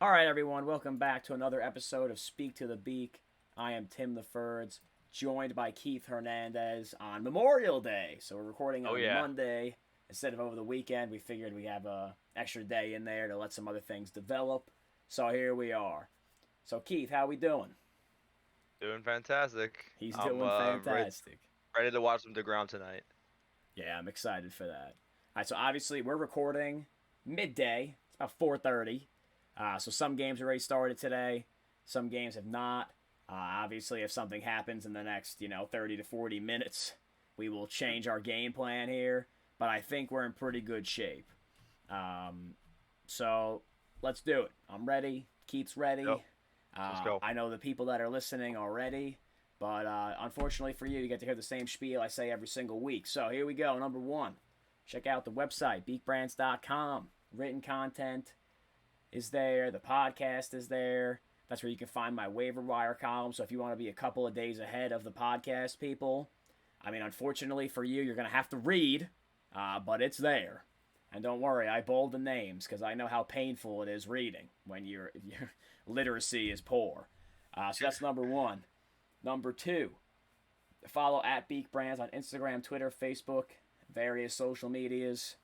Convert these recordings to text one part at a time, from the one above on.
All right, everyone, welcome back to another episode of Speak to the Beak. I am Tim the Ferds, joined by Keith Hernandez on Memorial Day. So we're recording Oh on yeah, Monday instead of over the weekend. We figured we have a extra day in there to let some other things develop. So here we are. So Keith, how we doing? doing fantastic. He's I'm doing fantastic. ready to watch some Degrom tonight. Yeah, I'm excited for that. All right, so obviously we're recording midday. It's about 4:30. So some games already started today. Some games have not. Obviously, if something happens in the next 30 to 40 minutes, we will change our game plan here. But I think we're in pretty good shape. Um, so let's do it. I'm ready. Keith's Yep, ready. let's go. I know the people that are listening already. But unfortunately for you, you get to hear the same spiel I say every single week. So here we go. Number one, check out the website, beakbrands.com. Written content is there. The podcast is there. That's where you can find my waiver wire column. So if you want to be a couple of days ahead of the podcast, people, I mean, unfortunately for you, you're going to have to read, but it's there. And don't worry, I bold the names because I know how painful it is reading when your literacy is poor. So that's number one. Number two, follow at Beak Brands on Instagram, Twitter, Facebook, various social medias.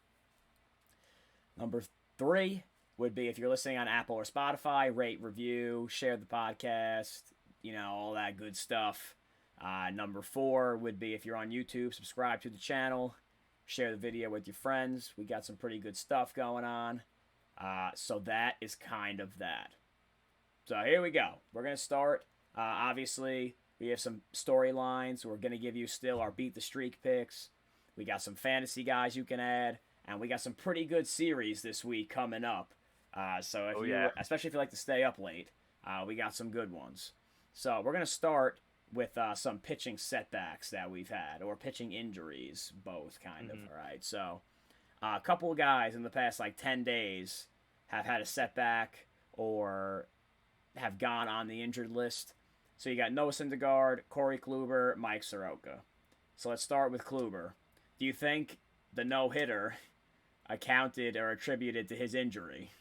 Number three would be if you're listening on Apple or Spotify, rate, review, share the podcast, all that good stuff. Number four would be if you're on YouTube, subscribe to the channel, share the video with your friends. We got some pretty good stuff going on. So that is kind of that. So here we go. We're going to start. Obviously, we have some storylines. We're going to give you still our Beat the Streak picks. We got some fantasy guys you can add. And we got some pretty good series this week coming up. So if Oh you, yeah. especially if you like to stay up late, we got some good ones. So we're gonna start with some pitching setbacks that we've had, or pitching injuries, both kind of. hmm All right. So a couple of guys in the past like 10 days have had a setback or have gone on the injured list. So you got Noah Syndergaard, Corey Kluber, Mike Soroka. So let's start with Kluber. Do you think the no hitter accounted or attributed to his injury?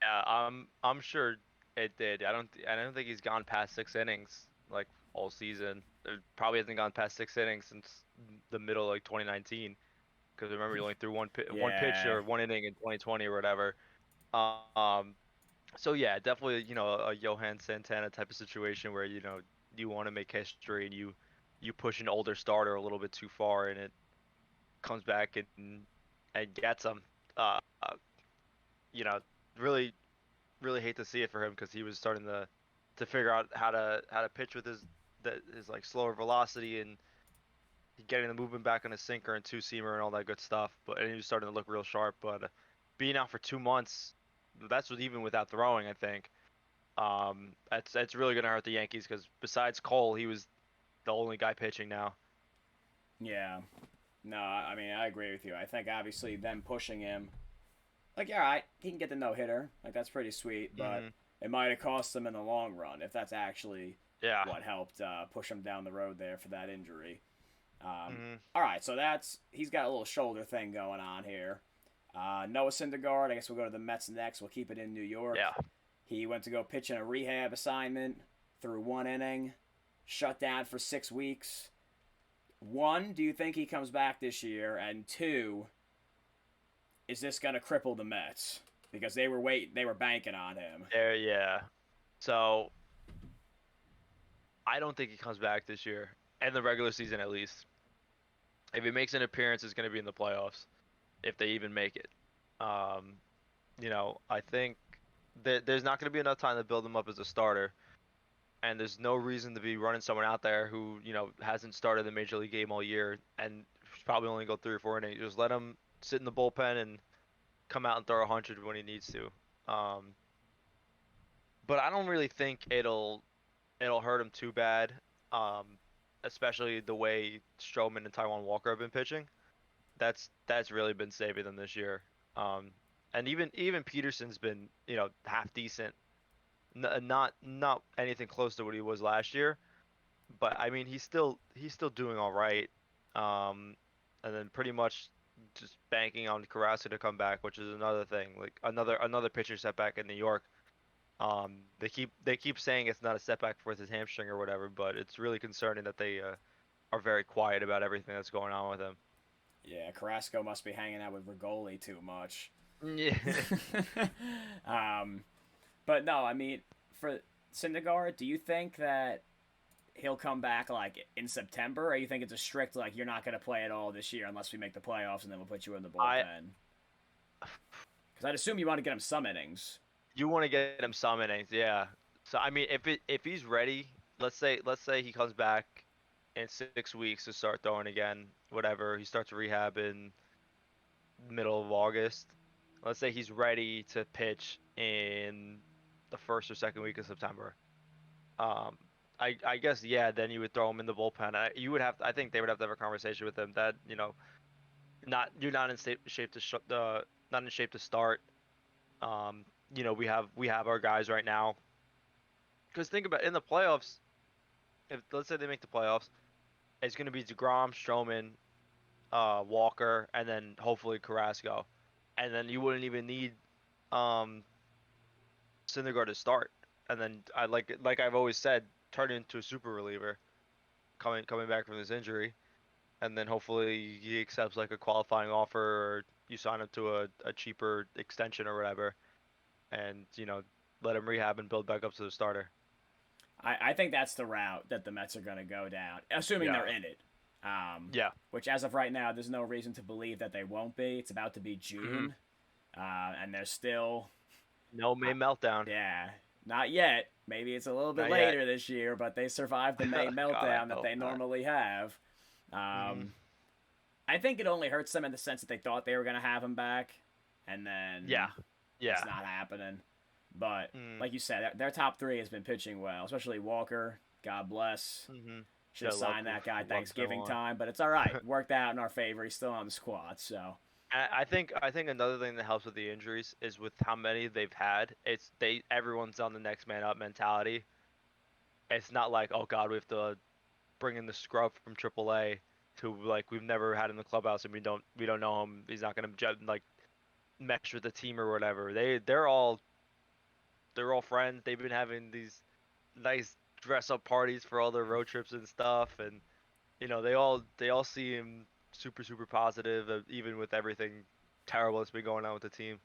Yeah, I'm sure it did. I don't think he's gone past 6 innings like all season. It probably hasn't gone past 6 innings since the middle of like 2019. Because remember he only threw one pitch Yeah, or 1 inning in 2020 or whatever. Um, so yeah, definitely a Johan Santana type of situation where you want to make history and you push an older starter a little bit too far and it comes back and gets him. Uh, uh, you know, really really hate to see it for him because he was starting to figure out how to pitch with his like slower velocity and getting the movement back on his sinker and two seamer and all that good stuff. And he was starting to look real sharp. But being out for 2 months, that's with even without throwing, I think. That's really gonna hurt the Yankees because besides Cole, he was the only guy pitching now. yeah. No, I mean I agree with you. I think obviously them pushing him, like yeah, right, he can get the no hitter, like that's pretty sweet, but hmm it might have cost him in the long run if that's actually Yeah. what helped push him down the road there for that injury. hmm All right, so that's he's got a little shoulder thing going on here. Noah Syndergaard, I guess we'll go to the Mets next. We'll keep it in New York. Yeah. He went to go pitch in a rehab assignment through 1 inning, shut down for 6 weeks. One, do you think he comes back this year? And two, is this going to cripple the Mets? Because they were banking on him. There. Yeah. So I don't think he comes back this year and the regular season at least. If he makes an appearance, it's going to be in the playoffs, if they even make it. Um, I think that there's not going to be enough time to build him up as a starter, and there's no reason to be running someone out there who, hasn't started the major league game all year and probably only go 3 or 4 innings. Just let him sit in the bullpen and come out and throw 100 when he needs to. Um, but I don't really think it'll hurt him too bad, um, especially the way Stroman and Taiwan Walker have been pitching. That's really been saving them this year. Um, and even Peterson's been half decent, not anything close to what he was last year, but I mean he's still doing all right. And then pretty much just banking on Carrasco to come back, which is another thing, like another pitcher setback in New York. They keep saying it's not a setback for his hamstring or whatever, but it's really concerning that they are very quiet about everything that's going on with him. Yeah, Carrasco must be hanging out with Rigoli too much. Yeah. um, but no, I mean, for Syndergaard, do you think that he'll come back like in September, or you think it's a strict like you're not going to play at all this year unless we make the playoffs, and then we'll put you in the I bullpen? Because I'd assume you want to get him some innings. You want to get him some innings, yeah. So I mean, if he's ready, let's say he comes back in 6 weeks to start throwing again, whatever. He starts rehab in middle of August. Let's say he's ready to pitch in the first or second week of September. Um, I guess yeah. Then you would throw him in the bullpen. I think they would have to have a conversation with him that you're not in shape to not in shape to start. Um, we have our guys right now. Because think about it, in the playoffs, if let's say they make the playoffs, it's going to be DeGrom, Stroman, Walker, and then hopefully Carrasco, and then you wouldn't even need um, Syndergaard to start, and then like I've always said, turn into a super reliever coming back from this injury, and then hopefully he accepts like a qualifying offer or you sign him to a cheaper extension or whatever, and let him rehab and build back up to the starter. I think that's the route that the Mets are going to go down, assuming they're in it. Yeah. Which, as of right now, there's no reason to believe that they won't be. It's about to be June, and they're still No May meltdown. Yeah, not yet. Maybe it's a little bit Not later yet. this year, but they survived the May God, meltdown I that hope they not. normally have. I think it only hurts them in the sense that they thought they were going to have him back, and then Yeah. it's not happening. But like you said, their top three has been pitching well, especially Walker. God bless. Should have signed that guy Thanksgiving time, but it's all right. Worked out in our favor. He's still on the squad, so. I think another thing that helps with the injuries is with how many they've had. Everyone's on the next man up mentality. It's not like, oh God, we have to bring in the scrub from AAA who like we've never had in the clubhouse and we don't know him. He's not gonna like mesh with the team or whatever. They're all friends. They've been having these nice dress up parties for all their road trips and stuff, and they all see him super super positive, even with everything terrible that's been going on with the team.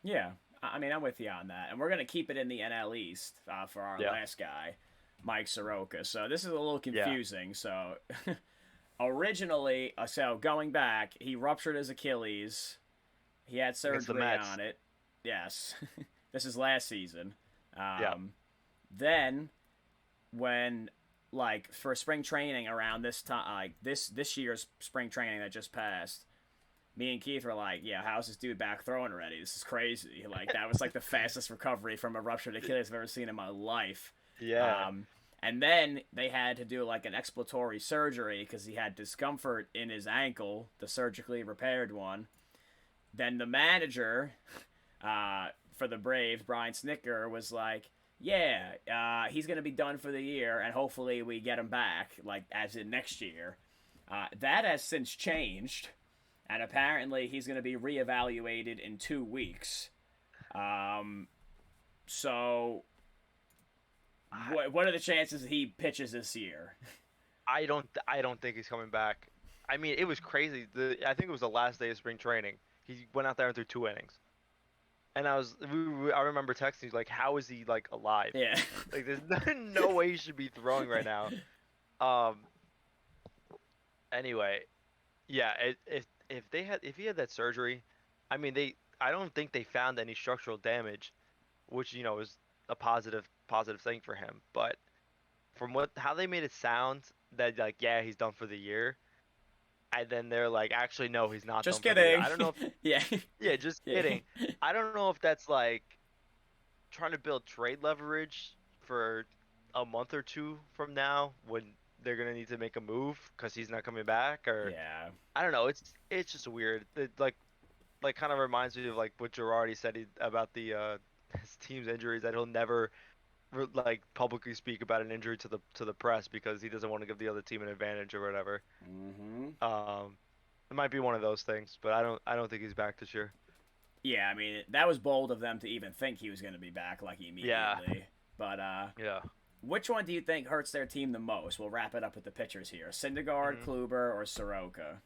Yeah, I mean, I'm with you on that. And we're going to keep it in the NL East for our Yeah. last guy, Mike Soroka. So this is a little Yeah. confusing. So originally, so going back, he ruptured his Achilles. He had Against the surgery Mets. on it. Yes. This is last season. Yeah. Then, when, like, for spring training around this time, like, this year's spring training that just passed, me and Keith were like, yeah, how's this dude back throwing already? This is crazy. Like, that was like the fastest recovery from a ruptured Achilles I've ever seen in my life. Yeah. And then they had to do like an exploratory surgery because he had discomfort in his ankle, the surgically repaired one. Then the manager for the Braves, Brian Snitker, was like, yeah, he's going to be done for the year, and hopefully we get him back, like, as in next year. That has since changed. And apparently he's going to be reevaluated in 2 weeks. So, what are the chances he pitches this year? I don't think he's coming back. I mean, it was crazy. I think it was the last day of spring training. He went out there and threw 2 innings. And I remember texting you like, how is he like alive? Yeah. Like, there's no way he should be throwing right now. Anyway, yeah. If he had that surgery, I mean, I don't think they found any structural damage, which is a positive thing for him. But from how they made it sound, that like, yeah, he's done for the year. And then they're like, actually, no, he's not Just done for the year. kidding. I don't know if Yeah. Yeah, just Yeah. kidding. I don't know if that's like trying to build trade leverage for a month or two from now when they're gonna need to make a move because he's not coming back, or Yeah. I don't know. It's just weird. It, like kind of reminds me of like what Girardi said about the his team's injuries, that he'll never like publicly speak about an injury to the press because he doesn't want to give the other team an advantage or whatever. Mm-hmm. It might be one of those things, but I don't think he's back this year. Yeah, I mean, that was bold of them to even think he was going to be back like Yeah, immediately. But yeah. which one do you think hurts their team the most? We'll wrap it up with the pitchers here: Syndergaard, hmm Kluber, or Soroka.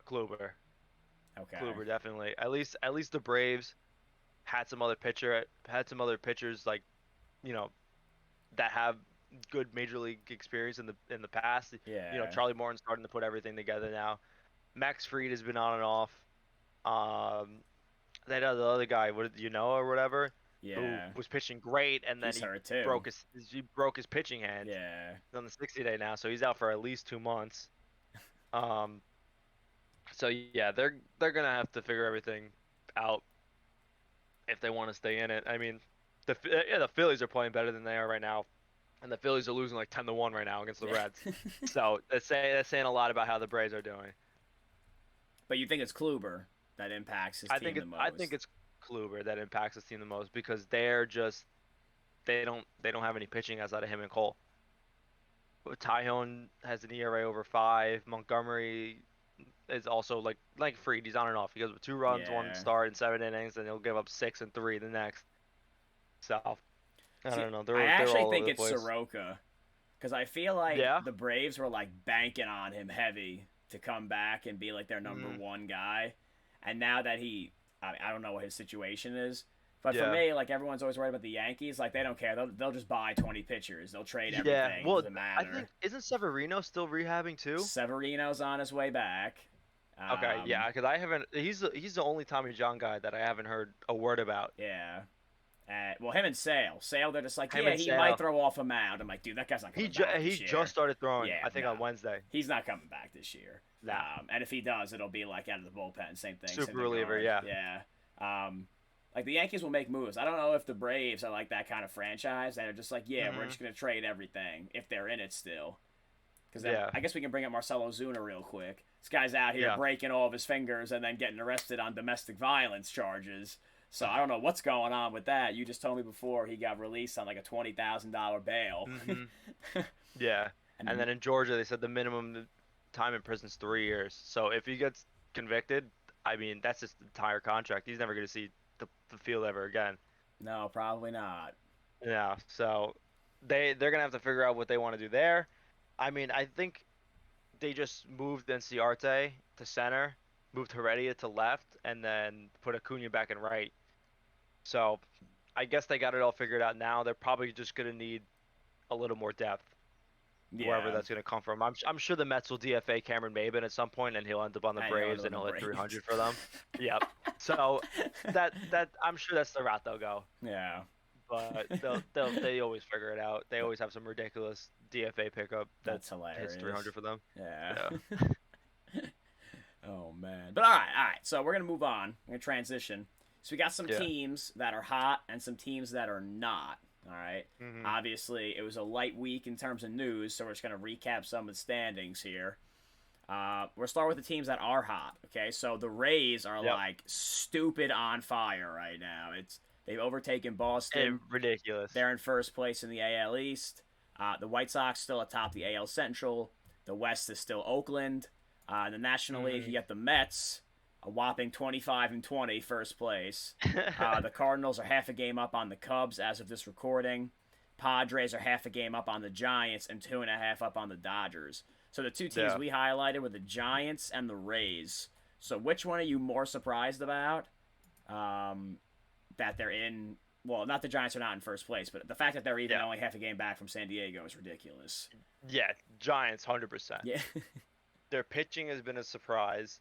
Kluber, Okay. Kluber definitely. At least the Braves had some other pitchers like you know that have good major league experience in the past. Yeah. Charlie Morton's starting to put everything together now. Max Fried has been on and off. Um, that other guy, or whatever, who Yeah. was pitching great, and then He's hurt too. he broke his pitching hand. Yeah. He's on the 60-day now, so he's out for at least 2 months. Um, so yeah, they're gonna have to figure everything out if they want to stay in it. I mean, the Phillies are playing better than they are right now, and the Phillies are losing like 10-1 right now against the Reds. So that's saying a lot about how the Braves are doing. But you think it's Kluber that impacts his team the most? I think it's Kluber that impacts his team the most because they don't have any pitching outside of him and Cole. But Tyone has an ERA over 5. Montgomery is also like Fried. He's on and off. He goes with 2 runs, 1 start in 7 innings, and he'll give up 6 and 3 the next. So I don't know. I actually all think over the it's place. Soroka, because I feel like Yeah. the Braves were like banking on him heavy to come back and be like their number one guy, and now that I don't know what his situation is. But for Yeah. me, like everyone's always worried about the Yankees. Like they don't care. They'll just buy 20 pitchers. They'll trade everything. Well, Doesn't matter. I think isn't Severino still rehabbing too? Severino's on his way back. Okay, yeah, because I haven't. He's the only Tommy John guy that I haven't heard a word about. Yeah. Well, him and Sale. They're just like, Him yeah, and he Sale. might throw off a mound. I'm like, dude, that guy's not coming back He this year. just started throwing. Yeah, I think no. on Wednesday. He's not coming back this year. Nah. And if he does, it'll be like out of the bullpen. Same thing. Super Syndergaard. reliever, yeah. Yeah. Like the Yankees will make moves. I don't know if the Braves are like that kind of franchise that are just like, yeah, we're just gonna trade everything if they're in it still. Because I guess we can bring up Marcelo Zuna real quick. This guy's out here breaking all of his fingers and then getting arrested on domestic violence charges. So I don't know what's going on with that. You just told me before he got released on like a $20,000 bail. Yeah. And then in Georgia, they said the minimum time in prison is 3 years. So if he gets convicted, I mean, that's just the entire contract. He's never going to see the field ever again. No, probably not. Yeah. So they're going to have to figure out what they want to do there. I mean, I think they just moved Enciarte to center, moved Heredia to left, and then put Acuna back in right. So I guess they got it all figured out now. They're probably just going to need a little more depth, wherever that's going to come from. I'm sure the Mets will DFA Cameron Maybin at some point, and he'll end up on the Braves, and he'll hit 300 for them. Yep. So that I'm sure that's the route they'll go. Yeah. But they always figure it out. They always have some ridiculous DFA pickup that's hilarious. Hits 300 for them. Yeah. Oh man. But all right. So we're gonna move on. We're gonna transition. So we got some teams that are hot and some teams that are not. All right. Obviously, it was a light week in terms of news, so we're just gonna recap some of the standings here. We'll start with the teams that are hot. Okay, so the Rays are like stupid on fire right now. They've overtaken Boston. Ridiculous. They're in first place in the AL East. The White Sox still atop the AL Central. The West is still Oakland. In the National League, you got the Mets, a whopping 25-20, first place. The Cardinals are half a game up on the Cubs as of this recording. Padres are half a game up on the Giants and 2.5 up on the Dodgers. So the two teams we highlighted were the Giants and the Rays. So which one are you more surprised about? That they're in. Well, not the Giants are not in first place, but the fact that they're even only half a game back from San Diego is ridiculous. Yeah, Giants 100%. Yeah. Their pitching has been a surprise.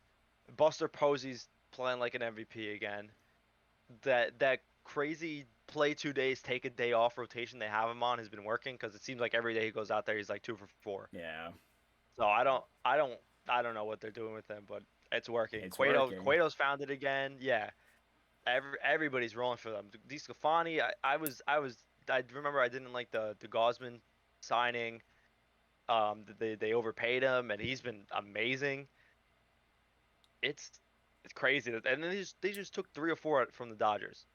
Buster Posey's playing like an MVP again. That crazy play 2 days, take a day off rotation they have him on has been working because it seems like every day he goes out there he's like 2 for 4. Yeah. So I don't know what they're doing with him, but it's working. Cueto's found it again. Yeah. Everybody's rolling for them. DeSclafani, I remember I didn't like the Gosman signing. They overpaid him, and he's been amazing. It's crazy, and then they just took 3 or 4 from the Dodgers.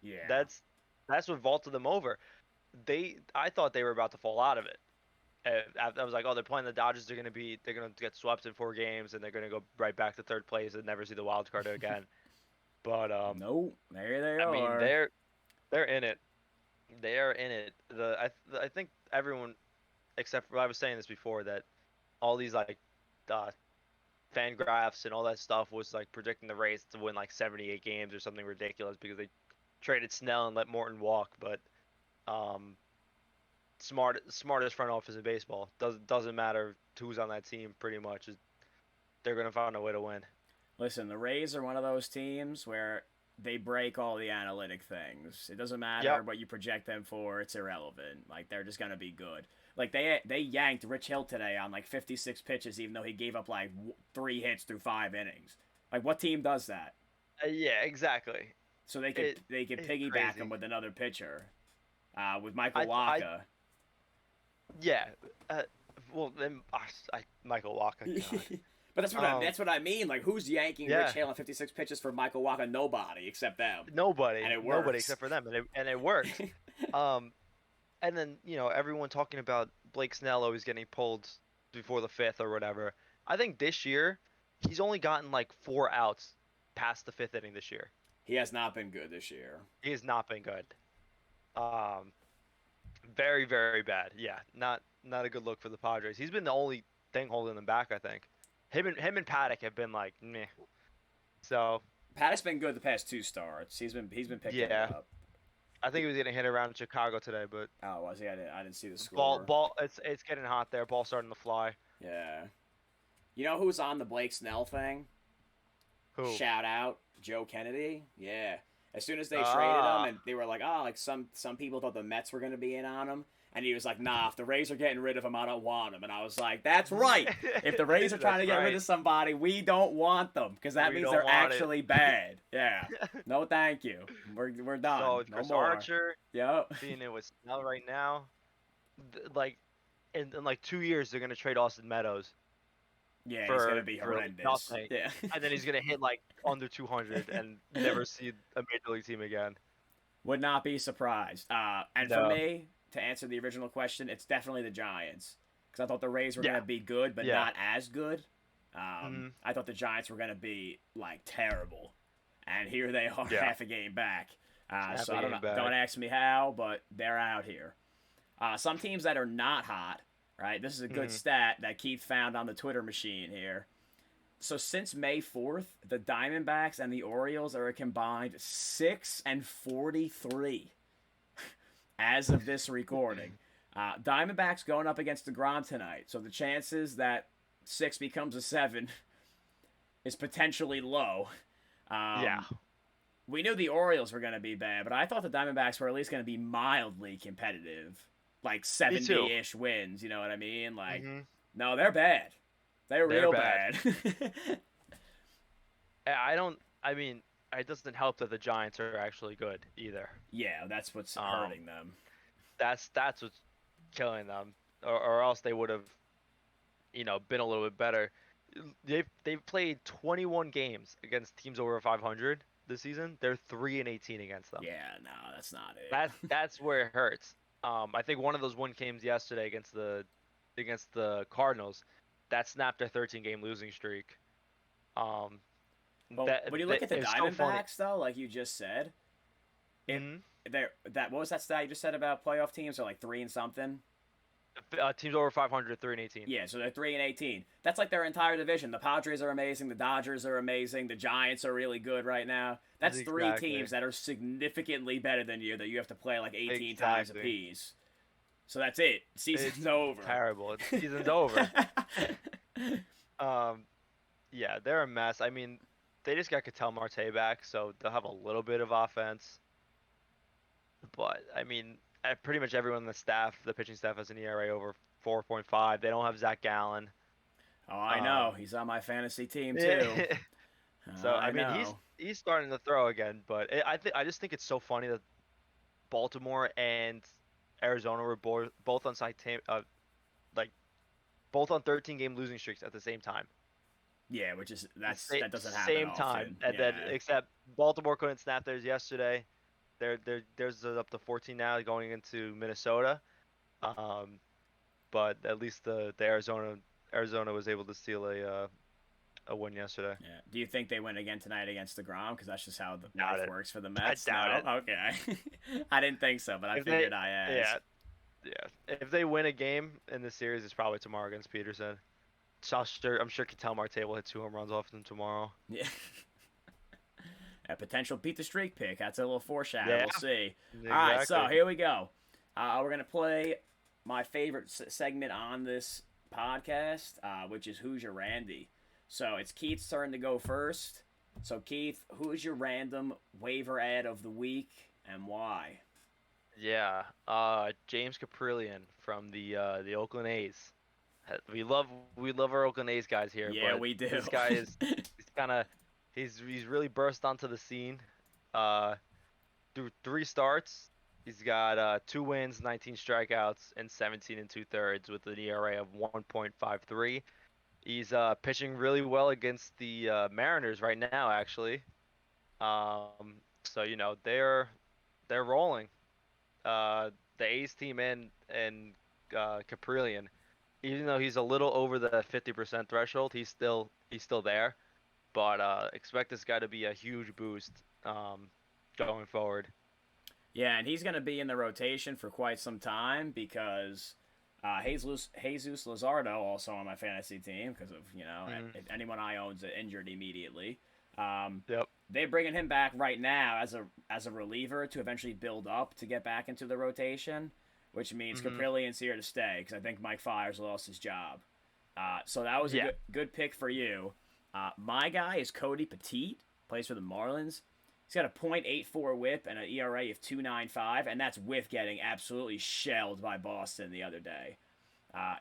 Yeah, that's what vaulted them over. I thought they were about to fall out of it. I was like, oh, they're playing the Dodgers. They're gonna get swept in 4 games, and they're gonna go right back to third place and never see the wild card again. But Nope. There they I mean, are. they're in it. They are in it. I think everyone, except for I was saying this before, that all these like uh, fan graphs and all that stuff was like predicting the Rays to win like 78 games or something ridiculous because they traded Snell and let Morton walk. But um, smartest front office in baseball. Doesn't matter who's on that team. Pretty much, they're gonna find a way to win. Listen, the Rays are one of those teams where they break all the analytic things. It doesn't matter Yep. what you project them for; it's irrelevant. Like they're just gonna be good. Like they yanked Rich Hill today on like 56 pitches, even though he gave up like 3 hits through 5 innings. Like what team does that? Yeah, exactly. So they could It's piggyback him crazy. with another pitcher, with Michael I Wacha. yeah. Uh, well, then Michael Walker. God. But that's what I mean. Like who's yanking Yeah. Rich Hill on 56 pitches for Michael Wacha? Nobody except them. Nobody, And it nobody works. except for them, and it works. Um, and then everyone talking about Blake Snell always getting pulled before the fifth or whatever. I think this year he's only gotten like 4 outs past the fifth inning this year. He has not been good this year. He has not been good. Um, very very bad. Yeah, not a good look for the Padres. He's been the only thing holding them back. I think him and Paddock have been like meh. So Paddock's been good the past 2 starts. He's been picking it yeah, up. I think he was getting hit around Chicago today, but Oh, was he? I didn't see the score. ball. It's getting hot there. Ball starting to fly. Yeah. You know who's on the Blake Snell thing? Who? Shout out Joe Kennedy. Yeah. As soon as they traded Ah. him, and they were like, oh, like some people thought the Mets were gonna be in on him, and he was like, nah, if the Rays are getting rid of him, I don't want him. And I was like, that's right. If the Rays are trying to That's get rid right. of somebody, we don't want them because that We means don't they're want it. actually bad. Yeah. No, thank you. We're done. So it's no Chris more. Archer Yep. being in with Snell right now. Like in like 2 years they're gonna trade Austin Meadows, Yeah, he's for- gonna be for horrendous. nothing. Yeah. and then he's gonna hit like under 200 and never see a major league team again. Would not be surprised. And No. for me, to answer the original question, it's definitely the Giants. Because I thought the Rays were Yeah. going to be good, but Yeah. not as good. Mhm. I thought the Giants were going to be, like, terrible. And here they are, Yeah. half a game back. Half So a I don't game know. back. Don't ask me how, but they're out here. Some teams that are not hot, right? This is a good Mhm. stat that Keith found on the Twitter machine here. So since May 4th, the Diamondbacks and the Orioles are a combined 6-43 as of this recording. Diamondbacks going up against DeGrom tonight, so the chances that 6 becomes a 7 is potentially low. Yeah. We knew the Orioles were going to be bad, but I thought the Diamondbacks were at least going to be mildly competitive, like 70-ish wins. You know what I mean? Like, Mhm. no, they're bad. They're real bad. I mean, it doesn't help that the Giants are actually good either. Yeah, that's what's Um, hurting them. That's what's killing them, or else they would have, been a little bit better. They've played 21 games against teams over 500 this season. They're 3-18 against them. Yeah, no, that's not it. That's where it hurts. I think one of those win games yesterday against the Cardinals, that snapped their 13-game losing streak. Well, when you look at the it's so funny. Diamondbacks, though, like you just said, Mhm. what was that stat you just said about playoff teams? Are like 3 and something. Teams over 500, 3-18. Yeah, so they're 3-18. That's like their entire division. The Padres are amazing. The Dodgers are amazing. The Giants are really good right now. That's 3 Exactly. teams that are significantly better than you that you have to play like 18 times Exactly. apiece. So that's it. Season's It's over. Terrible. Season's over. Yeah, they're a mess. I mean, they just got Ketel Marte back, so they'll have a little bit of offense. But I mean, pretty much everyone on the pitching staff, has an ERA over 4.5. They don't have Zach Gallen. Oh, I know. He's on my fantasy team too. So I mean, know. he's starting to throw again. But I just think it's so funny that Baltimore and Arizona were both on both on 13-game losing streaks at the same time. Yeah, that doesn't happen Same often. time, and Yeah. then except Baltimore couldn't snap theirs yesterday. Theirs is up to 14 now, going into Minnesota. But at least the Arizona was able to steal a win yesterday. Yeah. Do you think they win again tonight against DeGrom? Because that's just how the Doubt life it. works for the I Mets. doubt No? it. Okay. I didn't think so, but I If they, figured I asked. yeah, yeah. If they win a game in the series, it's probably tomorrow against Peterson. So I'm sure Ketel Marte will hit 2 home runs off them tomorrow. Yeah. A potential beat the streak pick. That's a little foreshadow. Yeah, We'll see. exactly. All right, so here we go. We're going to play my favorite segment on this podcast, which is Who's Your Randy. So it's Keith's turn to go first. So, Keith, who's your random waiver ad of the week and why? Yeah, James Caprillion from the Oakland A's. We love our Oakland A's guys here. Yeah, but we do. This guy is he's really burst onto the scene. Through 3 starts, he's got 2 wins, 19 strikeouts, and 17 2/3 with an ERA of 1.53. He's pitching really well against the Mariners right now, actually. So they're rolling. The A's team and Caprillion, even though he's a little over the 50% threshold, he's still there. But expect this guy to be a huge boost going forward. Yeah, and he's going to be in the rotation for quite some time because Jesus Luzardo, also on my fantasy team, because of, if anyone I own's injured immediately. Yep. They're bringing him back right now as a reliever to eventually build up to get back into the rotation, which means Caprillion's here to stay because I think Mike Fiers lost his job. So that was a good pick for you. My guy is Cody Petit, plays for the Marlins. He's got a .84 whip and an ERA of 2.95, and that's with getting absolutely shelled by Boston the other day.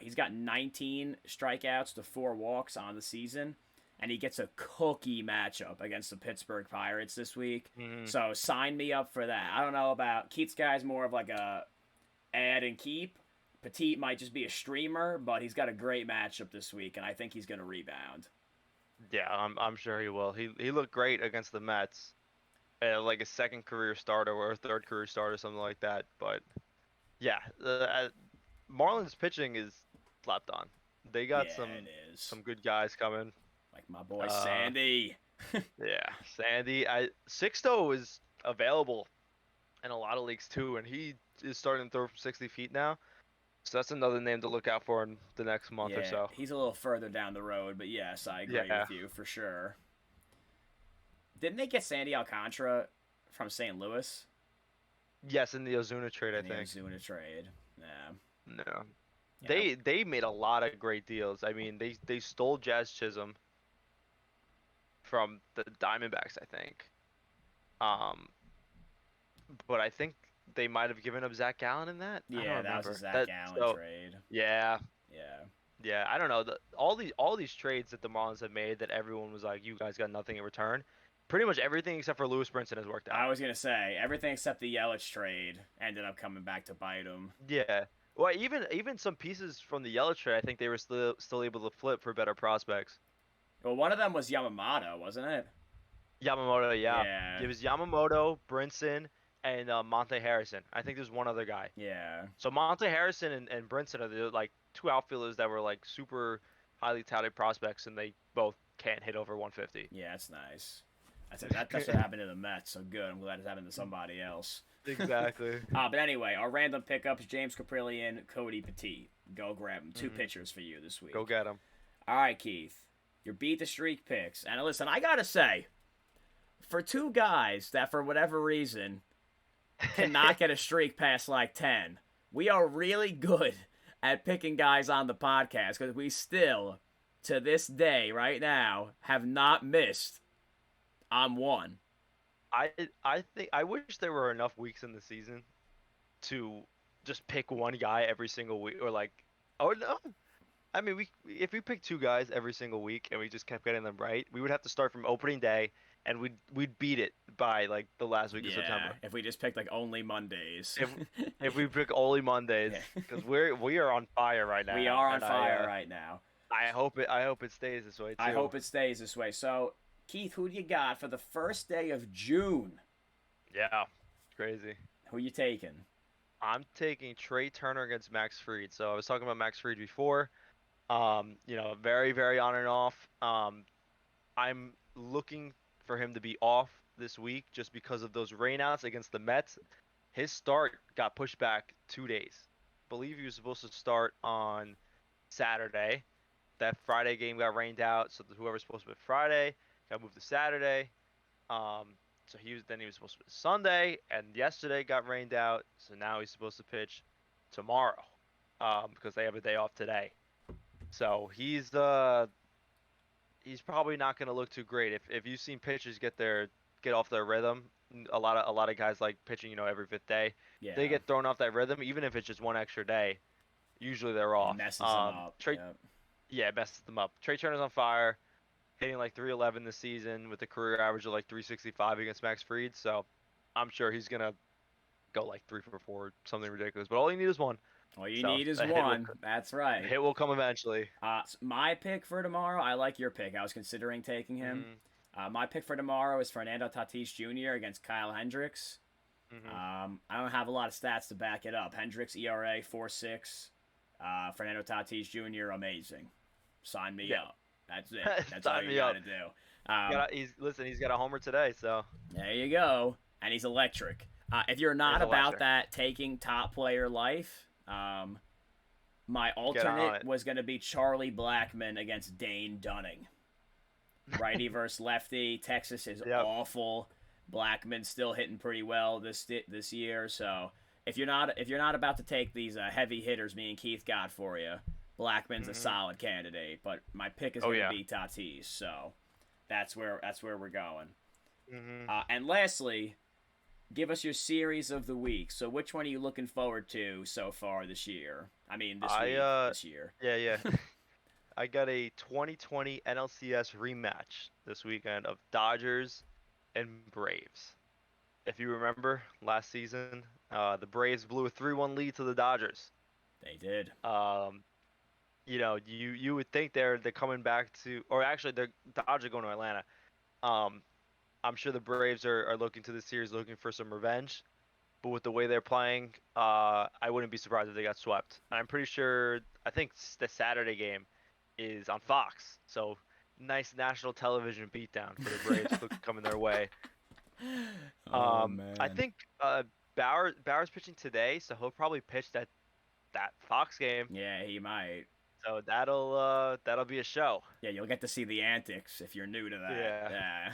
He's got 19 strikeouts to 4 walks on the season, and he gets a cookie matchup against the Pittsburgh Pirates this week. So sign me up for that. I don't know about Keith's guy's more of like a add and keep. Petit might just be a streamer, but he's got a great matchup this week, and I think he's going to rebound. Yeah, I'm sure he will. He looked great against the Mets. Like a second career starter or a third career starter, something like that. But yeah, Marlins pitching is slept on. They got some good guys coming. Like my boy Sandy. Yeah, Sandy. Sixto is available in a lot of leagues too, and he is starting to throw from 60 feet now. So that's another name to look out for in the next month or so. He's a little further down the road, but yes, I agree with you for sure. Didn't they get Sandy Alcantara from St. Louis? Yes, in the Ozuna trade, I think. The Ozuna trade. Yeah. No. Yeah. They made a lot of great deals. I mean, they stole Jazz Chisholm from the Diamondbacks, I think. But I think they might have given up Zach Gallen in that. Yeah, that was a Zach Gallen trade. Yeah. Yeah. Yeah, I don't know. All these trades that the Marlins have made that everyone was like, you guys got nothing in return. Pretty much everything except for Lewis Brinson has worked out. I was going to say, everything except the Yelich trade ended up coming back to bite him. Yeah. Well, even some pieces from the Yelich trade, I think they were still able to flip for better prospects. Well, one of them was Yamamoto, wasn't it? Yamamoto, yeah. It was Yamamoto, Brinson, and Monte Harrison. I think there's one other guy. Yeah. So Monte Harrison and Brinson are the like 2 outfielders that were like super highly touted prospects, and they both can't hit over 150. Yeah, that's nice. That's what happened to the Mets, so good. I'm glad it happened to somebody else. Exactly. But anyway, our random pickups, James Caprillion, Cody Petit. Go grab them. 2 pitchers for you this week. Go get them. All right, Keith. Your beat the streak picks. And listen, I got to say, for 2 guys that for whatever reason cannot get a streak past like 10, we are really good at picking guys on the podcast because we still, to this day, right now, have not missed on 1. I think I wish there were enough weeks in the season to just pick one guy every single week, or like, oh no, I mean if we picked 2 guys every single week and we just kept getting them right, we would have to start from opening day and we'd beat it by like the last week of September. If we just picked like only Mondays. if we pick only Mondays, because we are on fire right now. We are on fire right now. I hope it stays this way too. I hope it stays this way. So, Keith, who do you got for the first day of June? Yeah, crazy. Who you taking? I'm taking Trey Turner against Max Fried. So I was talking about Max Fried before. Very, very on and off. I'm looking for him to be off this week just because of those rainouts against the Mets. His start got pushed back 2 days. I believe he was supposed to start on Saturday. That Friday game got rained out, so whoever's supposed to be Friday got moved to Saturday. So he was supposed to pitch Sunday, and yesterday got rained out, so now he's supposed to pitch tomorrow, because they have a day off today. So he's probably not going to look too great. If you've seen pitchers get off their rhythm, a lot of guys like pitching, every fifth day. Yeah. They get thrown off that rhythm, even if it's just one extra day. Usually they're off. It messes them up. Yeah, it messes them up. Trey Turner's on fire, hitting like 311 this season with a career average of like 365 against Max Fried. So I'm sure he's gonna go like 3 for 4, something ridiculous. But all you need is one. All you need is one. That's right. Hit will come eventually. My pick for tomorrow, I like your pick. I was considering taking him. My pick for tomorrow is Fernando Tatis Jr. against Kyle Hendricks. I don't have a lot of stats to back it up. Hendricks ERA 4.6. Fernando Tatis Jr. amazing. Sign me up. That's it. That's all you gotta do. He's got a homer today, so there you go. And he's electric. If you're not about that taking top player life, my alternate was going to be Charlie Blackmon against Dane Dunning. Righty versus lefty. Texas is awful. Blackman's still hitting pretty well this year. So if you're not about to take these heavy hitters me and Keith got for you, Blackman's a solid candidate. But my pick is going to be Tatis. So that's where we're going. And lastly, give us your series of the week. So which one are you looking forward to so far this year? I mean, this year. Yeah. I got a 2020 NLCS rematch this weekend of Dodgers and Braves. If you remember last season, the Braves blew a 3-1 lead to the Dodgers. They did. You would think they're coming back to, or actually the Dodgers are going to Atlanta. I'm sure the Braves are looking to this series, looking for some revenge. But with the way they're playing, I wouldn't be surprised if they got swept. I'm pretty sure, I think the Saturday game is on Fox. So nice national television beatdown for the Braves coming their way. Man. I think Bauer's pitching today, so he'll probably pitch that Fox game. Yeah, he might. So that'll be a show. Yeah, you'll get to see the antics if you're new to that.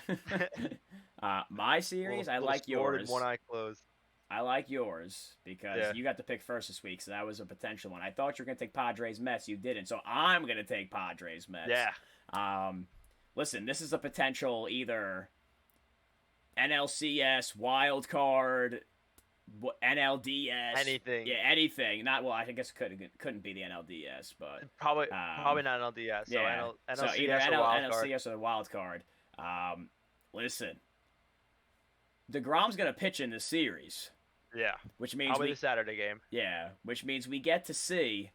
Yeah. My series, I like yours. One eye closed. I like yours because you got to pick first this week, so that was a potential one. I thought you were going to take Padres Mets. You didn't, so I'm going to take Padres Mets. Yeah. Listen, this is a potential either NLCS, wild card, NLDS. Anything. Yeah, anything. I guess it couldn't be the NLDS, but... Probably not NLDS. So yeah. NLCS so either NLCS or the wild card. Listen. DeGrom's going to pitch in this series. Yeah. Which means probably the Saturday game. Yeah, which means we get to see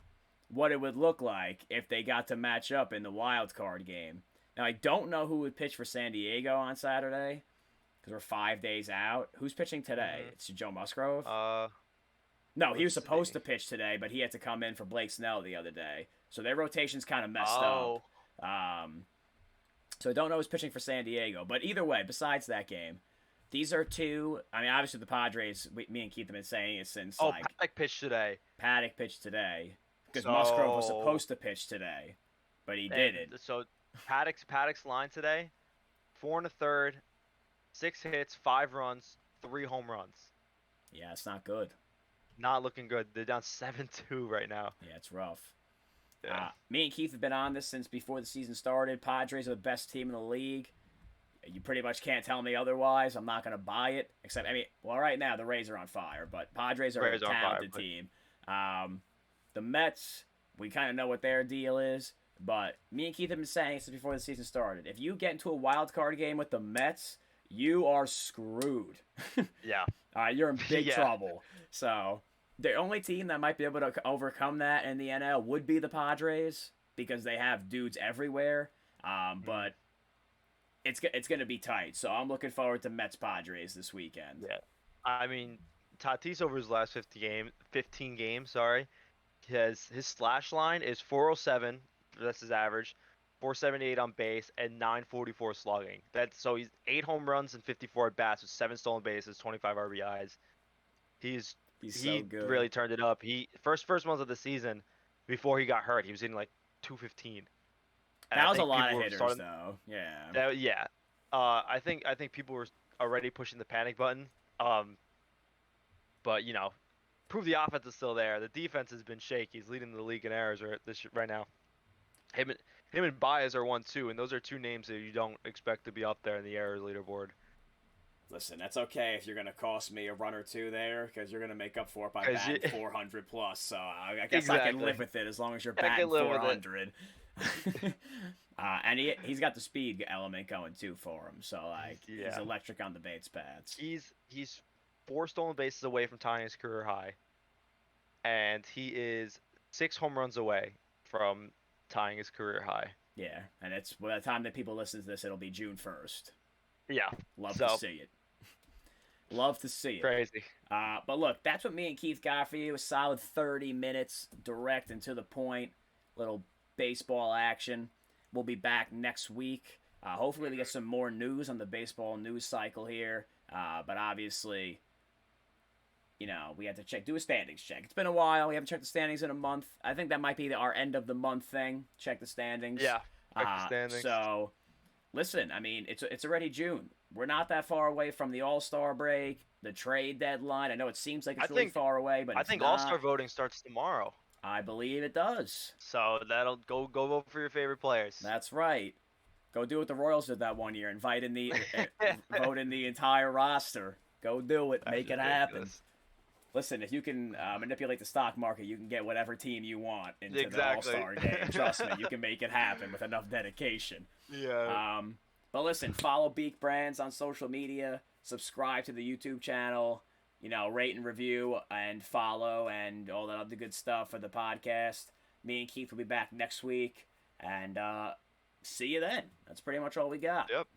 what it would look like if they got to match up in the wild card game. Now, I don't know who would pitch for San Diego on Saturday because we're 5 days out. Who's pitching today? It's Joe Musgrove? No, he was supposed to pitch today, but he had to come in for Blake Snell the other day. So their rotation's kind of messed up. So I don't know who's pitching for San Diego. But either way, besides that game, these are two. I mean, obviously the Padres. Me and Keith have been saying it since. Paddock pitched today. Paddock pitched today because Musgrove was supposed to pitch today, but he didn't. So Paddock's line today: 4 1/3, 6 hits, 5 runs, 3 home runs. Yeah, it's not good. Not looking good. They're down 7-2 right now. Yeah, it's rough. Yeah. Me and Keith have been on this since before the season started. Padres are the best team in the league. You pretty much can't tell me otherwise. I'm not going to buy it. Except, right now the Rays are on fire, but Padres are a talented team. The Mets, we kind of know what their deal is, but me and Keith have been saying since before the season started, if you get into a wild card game with the Mets, you are screwed. Yeah. You're in big trouble. So the only team that might be able to overcome that in the NL would be the Padres because they have dudes everywhere. But it's going to be tight. So I'm looking forward to Mets-Padres this weekend. Yeah. I mean, Tatis over his last 15 games, his slash line is 407. That's his average. 478 on base, and 944 slugging. So he's 8 home runs and 54 at bats with 7 stolen bases, 25 RBIs. He so good. really turned it up. He first month of the season, before he got hurt, he was hitting like 215. And That was a lot of hitters, though. Yeah. Yeah. I think people were already pushing the panic button. But prove the offense is still there. The defense has been shaky. He's leading the league in errors right now. Him and Baez are 1-2, and those are 2 names that you don't expect to be up there in the errors leaderboard. Listen, that's okay if you're going to cost me a run or 2 there, because you're going to make up for it by batting 400 plus. So I guess I can live with it as long as you're batting 400. And he's got the speed element going too for him. So he's electric on the base paths. He's 4 stolen bases away from tying his career high, and he is 6 home runs away from tying his career high. Yeah, and it's by the time that people listen to this, it'll be June 1st. Yeah, love to see it. Love to see it. Crazy. But look, that's what me and Keith got for you. A solid 30 minutes, direct and to the point. Little baseball action. We'll be back next week. Hopefully we get some more news on the baseball news cycle here. But obviously, we have to do a standings check. It's been a while. We haven't checked the standings in a month. I think that might be our end of the month thing. Check the standings. Yeah, check the standings. So, listen, I mean, it's already June. We're not that far away from the All-Star break, the trade deadline. I know it seems like it's really far away, but I think All-Star voting starts tomorrow. I believe it does. So that'll go vote for your favorite players. That's right. Go do what the Royals did that one year. Vote in the entire roster. Go do it. Make it happen. Listen, if you can manipulate the stock market, you can get whatever team you want into the All-Star game. Trust me, you can make it happen with enough dedication. Yeah. But listen, follow Beak Brands on social media. Subscribe to the YouTube channel. Rate and review and follow and all that other good stuff for the podcast. Me and Keith will be back next week. And see you then. That's pretty much all we got. Yep.